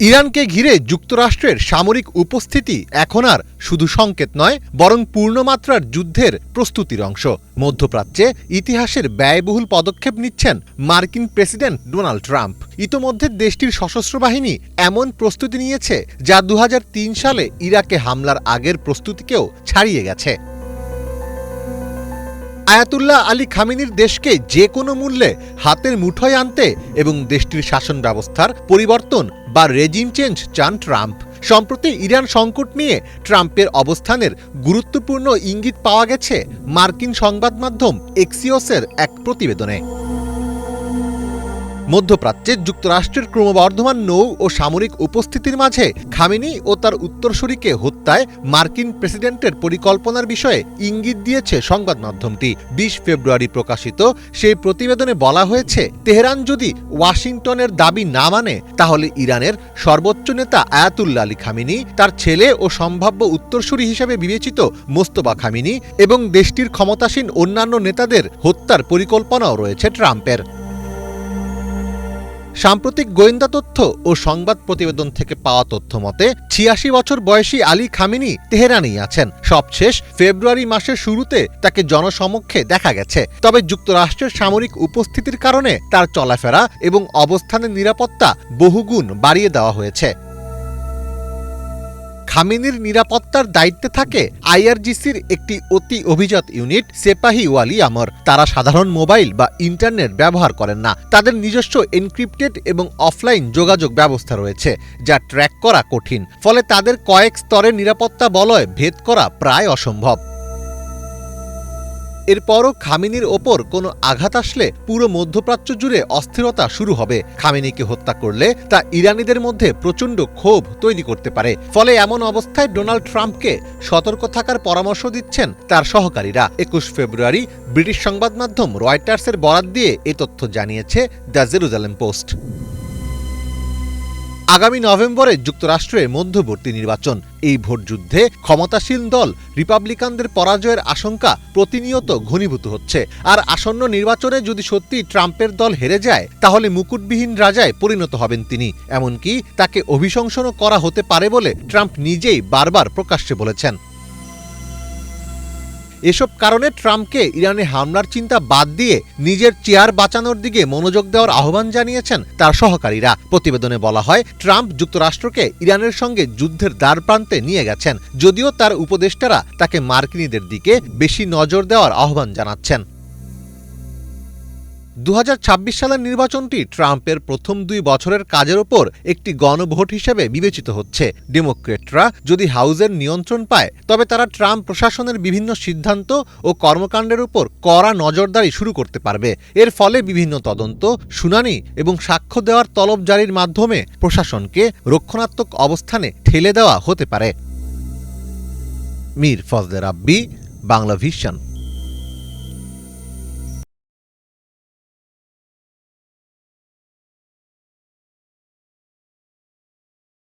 ইরানকে ঘিরে যুক্তরাষ্ট্রের সামরিক উপস্থিতি এখন আর শুধু সংকেত নয়, বরং পূর্ণমাত্রার যুদ্ধের প্রস্তুতির অংশ। মধ্যপ্রাচ্যে ইতিহাসের ব্যয়বহুল পদক্ষেপ নিচ্ছেন মার্কিন প্রেসিডেন্ট ডোনাল্ড ট্রাম্প। ইতোমধ্যে দেশটির সশস্ত্র বাহিনী এমন প্রস্তুতি নিয়েছে যা 2003 সালে ইরাকে হামলার আগের প্রস্তুতিকেও ছাড়িয়ে গেছে। আয়াতুল্লাহ আলী খামেনির দেশকে যে কোনো মূল্যে হাতের মুঠোয় আনতে এবং দেশটির শাসন ব্যবস্থার পরিবর্তন বা রেজিম চেঞ্জ চান ট্রাম্প। সম্প্রতি ইরান সংকট নিয়ে ট্রাম্পের অবস্থানের গুরুত্বপূর্ণ ইঙ্গিত পাওয়া গেছে মার্কিন সংবাদ মাধ্যম এক্সিওসের এক প্রতিবেদনে। মধ্যপ্রাচ্যে যুক্তরাষ্ট্রের ক্রমবর্ধমান নৌ ও সামরিক উপস্থিতির মাঝে খামেনি ও তার উত্তরসূরিকে হত্যায় মার্কিন প্রেসিডেন্টের পরিকল্পনার বিষয়ে ইঙ্গিত দিয়েছে সংবাদ মাধ্যমটি। 20 ফেব্রুয়ারি প্রকাশিত সেই প্রতিবেদনে বলা হয়েছে, তেহরান যদি ওয়াশিংটনের দাবি না মানে তাহলে ইরানের সর্বোচ্চ নেতা আয়াতুল্লাহ আলী খামেনি, তার ছেলে ও সম্ভাব্য উত্তরসূরি হিসেবে বিবেচিত মোস্তফা খামেনি এবং দেশটির ক্ষমতাসীন অন্যান্য নেতাদের হত্যার পরিকল্পনাও রয়েছে ট্রাম্পের। সাম্প্রতিক গোয়েন্দা তথ্য ও সংবাদ প্রতিবেদন থেকে পাওয়া তথ্য মতে 86 বছর বয়সী আলী খামেনি তেহরানেই আছেন। সবশেষ ফেব্রুয়ারি মাসের শুরুতে তাকে জনসমক্ষে দেখা গেছে। তবে যুক্তরাষ্ট্রের সামরিক উপস্থিতির কারণে তার চলাফেরা এবং অবস্থানের নিরাপত্তা বহুগুণ বাড়িয়ে দেওয়া হয়েছে। খামেনির নিরাপত্তার দায়িত্বে থাকে আইআরজিসির একটি অতি অভিজাত ইউনিট সেপাহি ওয়ালি আমর। তারা সাধারণ মোবাইল বা ইন্টারনেট ব্যবহার করেন না। তাদের নিজস্ব এনক্রিপ্টেড এবং অফলাইন যোগাযোগ ব্যবস্থা রয়েছে, যা ট্র্যাক করা কঠিন। ফলে তাদের কয়েক স্তরের নিরাপত্তা বলয় ভেদ করা প্রায় অসম্ভব। এরপরও খামেনির ওপর কোনো আঘাত আসলে পুরো মধ্যপ্রাচ্য জুড়ে অস্থিরতা শুরু হবে। খামেনিকে হত্যা করলে তা ইরানিদের মধ্যে প্রচণ্ড ক্ষোভ তৈরি করতে পারে। ফলে এমন অবস্থায় ডোনাল্ড ট্রাম্পকে সতর্ক থাকার পরামর্শ দিচ্ছেন তার সহকারীরা। 21 ফেব্রুয়ারি ব্রিটিশ সংবাদ মাধ্যম রয়টার্সের বরাত দিয়ে এ তথ্য জানিয়েছে দ্য জেরুজালেম পোস্ট। আগামী নভেম্বরে যুক্তরাষ্ট্রে মধ্যবর্তী নির্বাচন। এই ভোটযুদ্ধে ক্ষমতাসীন দল রিপাবলিকানদের পরাজয়ের আশঙ্কা প্রতিনিয়ত ঘনীভূত হচ্ছে। আর আসন্ন নির্বাচনে যদি সত্যি ট্রাম্পের দল হেরে যায়, তাহলে মুকুটবিহীন রাজায় পরিণত হবেন তিনি। এমনকি তাকে অভিশংসনও করা হতে পারে বলে ট্রাম্প নিজেই বারবার প্রকাশ্যে বলেছেন। এসব কারণে ট্রাম্পকে ইরানে হামলার চিন্তা বাদ দিয়ে নিজের চেয়ার বাঁচানোর দিকে মনোযোগ দেওয়ার আহ্বান জানিয়েছেন তার সহকারীরা। প্রতিবেদনে বলা হয়, ট্রাম্প যুক্তরাষ্ট্রকে ইরানের সঙ্গে যুদ্ধের দ্বারপ্রান্তে নিয়ে গেছেন, যদিও তার উপদেষ্টারা তাকে মার্কিনীদের দিকে বেশি নজর দেওয়ার আহ্বান জানাচ্ছেন। 2026 সালের নির্বাচনটি ট্রাম্পের প্রথম 2 বছরের কাজের ওপর একটি গণভোট হিসেবে বিবেচিত হচ্ছে। ডেমোক্রেটরা যদি হাউজের নিয়ন্ত্রণ পায়, তবে তারা ট্রাম্প প্রশাসনের বিভিন্ন সিদ্ধান্ত ও কর্মকাণ্ডের উপর কড়া নজরদারি শুরু করতে পারবে। এর ফলে বিভিন্ন তদন্ত, শুনানি এবং সাক্ষ্য দেওয়ার তলব জারির মাধ্যমে প্রশাসনকে রক্ষণাত্মক অবস্থানে ঠেলে দেওয়া হতে পারে। মীর ফজলে রাব্বি, বাংলা ভিশন।